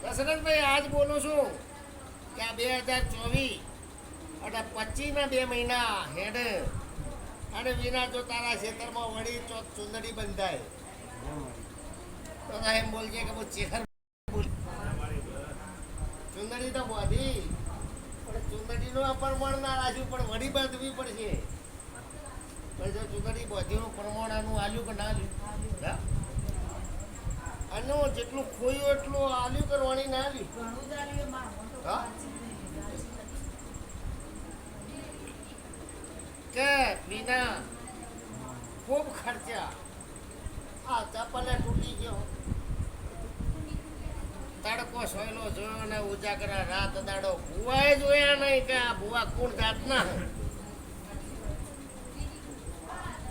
દશરથભાઈ આજ બોલું છું કે આ 2024 અને 25 ના 2 મહિના હેડ અને વિના જો તારા ખેતરમાં વળી ચોક ચુંદડી બંધાય તો એમ બોલજે કે ચેહર ચુંદડી તો બોધી પણ ચુંદડીનું પ્રમાણ ના રાખ્યું પણ વળી બાંધવી પડશે. પણ જો ચુંદડી બોધીનું પ્રમાણ આનું આલ્યું કે ના આલ્યું આનું જેટલું ખોયું એટલું આલ્યું કરવાની ના આલ્યું કે વિના ખૂબ ખર્ચા આ ચપ્પલે તૂટી ગયો તડકો સોયલો જોયો ને ઉજાગરા રાત દાડો ભુવાએ જોયા નહીં કે આ ભુવા કોણ જાતના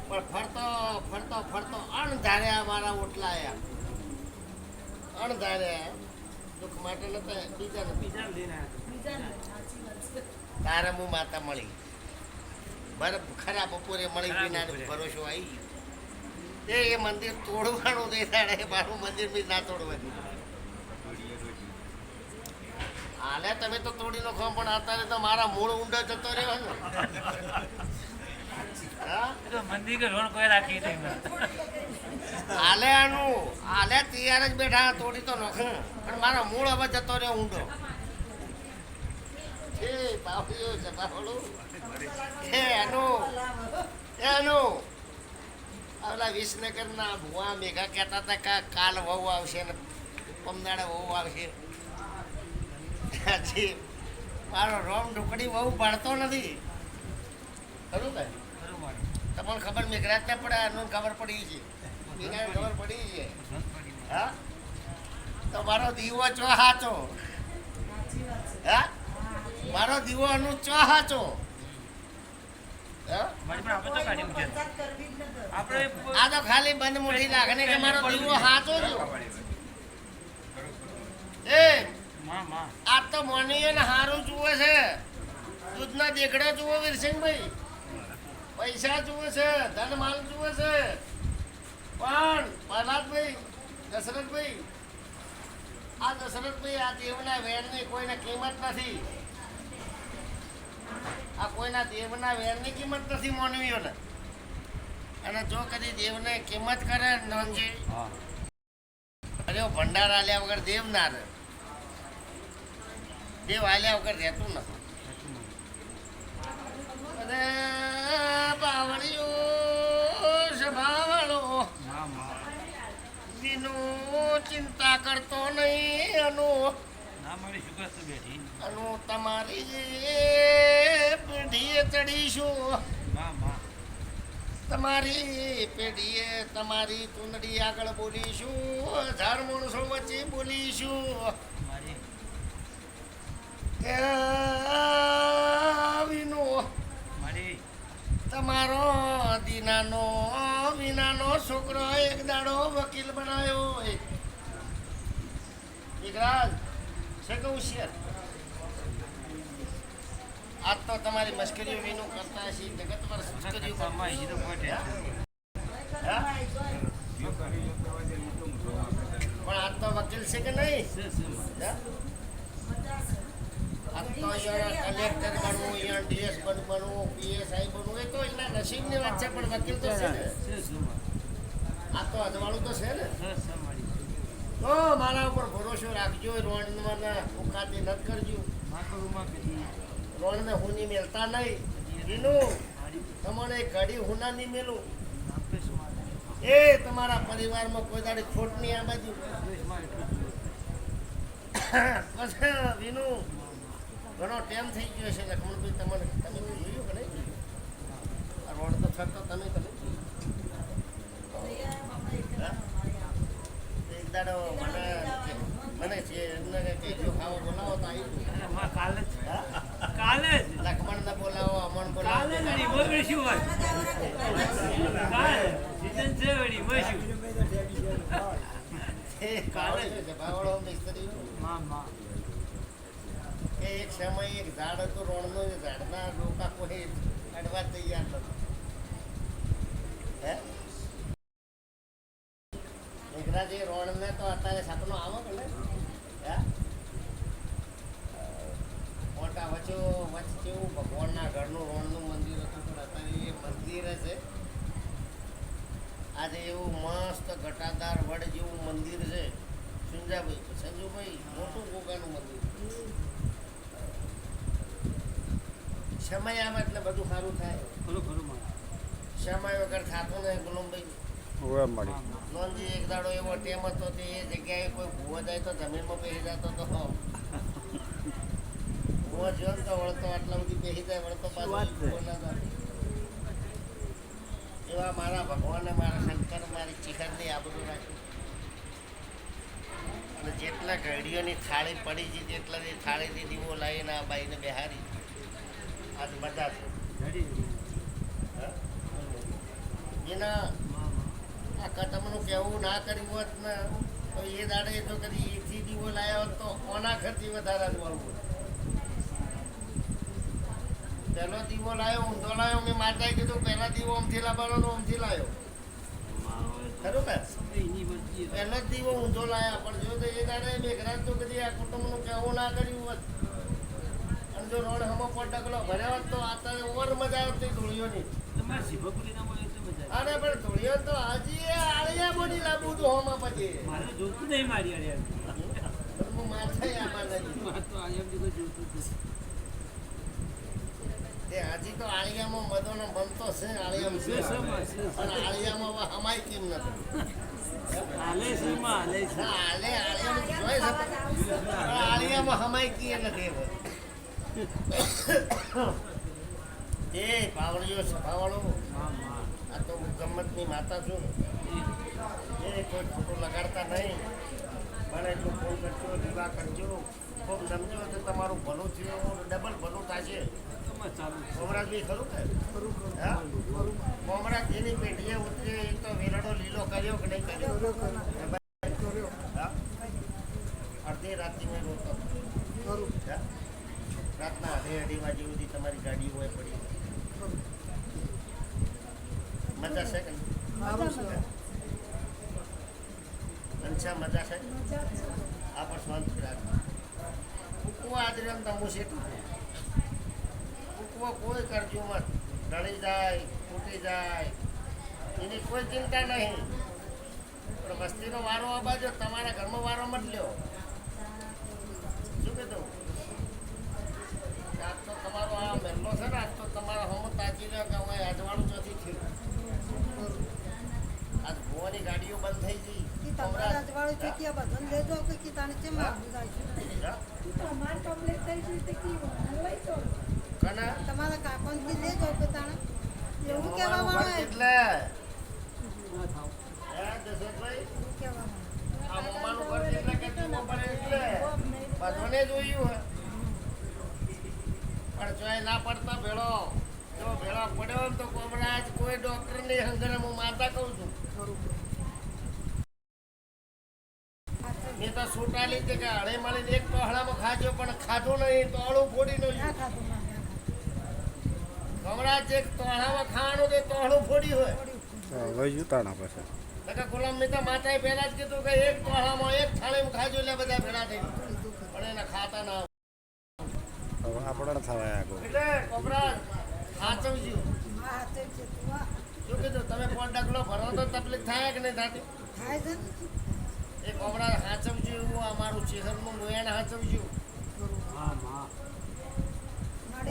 પણ ફરતો ફરતો ફરતો અણધાર્યા મારા ઓટલાયા અણધાર્યા દુઃખ માટે નતા બીજા તારે હું માતા મળી બરફ ખરા બપોરે મળી વિના ભરોસો આવી એ મંદિર તોડવાનું દેખાડે મારું મંદિર બી ના તોડવાનું હાલે તમે તો તોડી નાખો પણ અત્યારે તો મારા મૂળ ઊંડો જતો રહ્યો ને હાલે આનું હાલે તૈયાર જ બેઠા તોડી તો નખું પણ મારો મૂળ હવે જતો રહ્યો ઊંડો એ બાવળીઓ છે બાવળું એનું ઓલા વિસનગરના ભુવા મેઘા કહેતા હતા કે કાલ વહુ આવશે ને પમદાડે વહુ આવશે. હજી મારો રોમ ઢુકડી બહુ ભણતો નથી ખરું ને તમને ખબર મેઘરાજ ને પડે આનું ખબર પડી છે મેઘાને ખબર પડી છે. હા તો મારો દીવો ચો હાચો હા મારો દીવો અનુ ચો હાચો આ તો ખાલી બંધ મોઢી લાગે ને કે મારો દીવો હાચો છો. એ આ તો મોનીએ ને હારું જુએ છે દૂધના દેખડા જુઓ વીરસિંહભાઈ પૈસા જુએ છે ધન માલ જુએ છે પણ પ્રહલાદભાઈ દશરથભાઈ આ દશરથભાઈ આ દેવના વેણની કોઈને કિંમત નથી. આ કોઈના દેવના વેણની કિંમત નથી મોનવીઓને અને જો કદી દેવને કિંમત કરે નોંધજી અરે ભંડાર આલ્યા વગર દેવ ના રહે દેવ આલ્યા વગર રહેતું નથી. અને બાવળીઓ સ્વભાવળો વિનો ચિંતા કરતો નહીં અનુ તમારી પેઢીએ ચડીશું તમારી પેઢીએ તમારી ચૂંદડી આગળ બોલીશું હજાર માણસો વચ્ચે બોલીશું વિનો તમારો દીનાનો વિનાનો છોકરો એક દાડો વકીલ બનાવ્યો વિકરાજ છે કહું છે આજ તો તમારી મશ્કરીઓ વિનું કરતા છે જગત પર મશ્કરીઓ પણ આજ તો વકીલ છે કે નહીં આજ તો અહીંયા કલેક્ટર બનવું અહીંયા ડીએસ બનવું પીએસઆઈ બનવું એ તો એના નસીબની વાત છે પણ વકીલ તો છે ને આ તો અજવાળું તો છે ને તો મારા ઉપર ભરોસો રાખજો રોડમાં ઉકાતી ન કરજો રોડને હું નહીં મેલતા નહીં એનું તમારે ઘડી હુના નહીં મેલું એ તમારા પરિવારમાં કોઈ દાડી ખોટ નહીં આ બાજુ પછી વિનું ઘણો ટાઈમ થઈ ગયો છે લક્ષ્મણભાઈ તમને તમે જોયું કે નહીં આ રોડ તો થતો તમે એક દાડો મને છે એમને કહેજો ખાવા બોલાવો તો આવી કાલે લક્ષ્મણ ને બોલાવો અમણ બોલાવો એક સમય એક ઝાડ હતું રોડનો ઝાડના રોકા કોઈ અડવા તૈયાર નથી મેઘરાજી રોણને તો અત્યારે સપનું આવો કે ને હા મોટા વચ્ચે જેવું ભગવાનના ઘરનું રોણનું મંદિર હતું પણ અત્યારે એ મંદિર છે આજે એવું મસ્ત ઘટાદાર વડ જેવું મંદિર છે સંજુભાઈ મોટું ગોગાનું મંદિર સમય આવે એટલે બધું સારું થાય સમય વગર થતું નહીં ગુલામભાઈ નોંધી એક દાડો એવો ટેમ હતો તે એ જગ્યાએ કોઈ ભૂવો જાય તો જમીનમાં બેસી જતો તો ભૂવો જો તો વળતો આટલા બધી બેસી જાય વળતો પાછું એવા મારા ભગવાને મારા શંકર મારી ચિકનની આબરૂ રાખ્યું અને જેટલા ઘડીઓની થાળી પડી છે તેટલા થાળીથી દીવો લાવીને આ બાઈને બેહારી આજ બધા છે એના આ કદમનું કહેવું ના કર્યું હોત ને તો એ દાડે તો કદી એકથી દીવો લાવ્યા હોત તો કોના ખર્ચી વધારે મળવું પહેલો દીવો લાવ્યો ઊંધો લાવ્યો મેં માતાએ કીધું પહેલા દીવો આમથી લાવવાનો તો આમથી લાવ્યો ખરું ને પહેલો જ દીવો ઊંધો લાવ્યા પણ જો તો એ દાડે મેઘરાજ તો કદી આ કુટુંબનું કહેવું ના કર્યું હોત અને જો રોડ હમો પોટકલો ભર્યા હોત તો અત્યારે ઓર મજા આવતી ધૂળીઓની અરે પણ ધૂળીઓ તો હજી આળિયા બોડી લાવવું તો હોમાં પછી મારે જોતું નહીં મારી અરે હું માથે આમાં નથી તે હજી તો આળિયામાં મદોનો બનતો છે આળિયામાં પણ આળિયામાં હમાય કેમ નથી આળિયામાં હમાય કી નથી એ પાવડીઓ સભાવાળો આ તો ગમ્મતની માતા છું એ કોઈ ખોટું લગાડતા નહીં મને જો ફોન કરજો વિવાહ કરજો ખૂબ સમજો તો તમારું ભલું થયું ડબલ ભલું થશે કોમરાજ ખરું કે હા કોમરાજ જેની પેઢીએ ઉતરે એ તો વેરડો લીલો કર્યો કે નહીં કર્યો અડધી રાતથી મેં રોતો રાતના અઢી વાગે સુધી તમારી ગાડી હોય પડી મજા છે કે અંશા મજા છે આ પણ શાંત રાખ ઉકવો આદરે તમું છે ઉકવો કોઈ કરજો મત ઢળી જાય તૂટી જાય એની કોઈ ચિંતા નહીં પણ વસ્તીનો વારો આ બાજુ તમારા ઘરમાં વારો મત લ્યો શું કીધું આજ તો તમારો આ મહેલો છે ને આજ તો તમારા હમ તાજી રહ્યો કે હું આજવાળું નથી થયું આજ ભુવાની ગાડીઓ બંધ થઈ ગઈ તમારા કાકોનથી લેજો કે તાણે એવું કહેવામાં આવે એટલે બધાને જોયું હે પણ ચોય ના પડતા ભેળો જો ભેળો પડ્યો ને તો કોમરાજ કોઈ ડોક્ટર ની હંગરે હું માતા કહું છું મેં તો છૂટાલી કે હળે મળીને એક ટોહળામાં ખાજો પણ ખાધું નહીં ટોહળું ફોડી નો કોમરાજ એક ટોહળામાં ખાવાનું તે ટોહળું ફોડી હોય ગુલામ મિત્ર માતાએ પહેલા જ કીધું કે એક ટોહળામાં એક થાળીમાં ખાજો એટલે બધા ભેળા થઈ પણ એને ખાતા ના એટલે કોમરાજ સાચવજો શું કીધું તમે પોટ ડગલો ભરો તો તકલીફ થાય કે નહીં થતી એ કોમરાજ સાચવજો એવું અમારું ચેહરનું લોયાને સાચવજો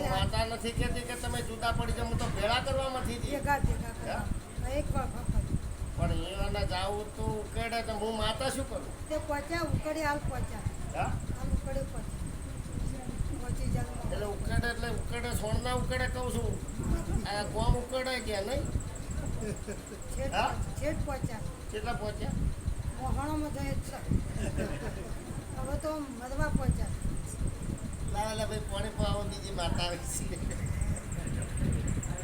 માતા નથી કહેતી કે તમે જુદા પડી જાવ હું તો ભેળા કરવામાં નથી પણ એવાના જાવું તો ઉકેડે તો હું માતા શું કરું તે પહોંચ્યા ઉકડી હાલ પહોંચ્યા હાલ ઉકડે પહોંચી જાય એટલે ઉકેડે સોણના ઉકેડે કહું છું આ કોમ ઉકેડે ગયા નહીં છેટ પહોંચ્યા કેટલા પહોંચ્યા મોહણોમાં જાય છે હવે તો મધવા પહોંચ્યા લાવેલા ભાઈ પાણી પાવા બીજી માતા આવી છે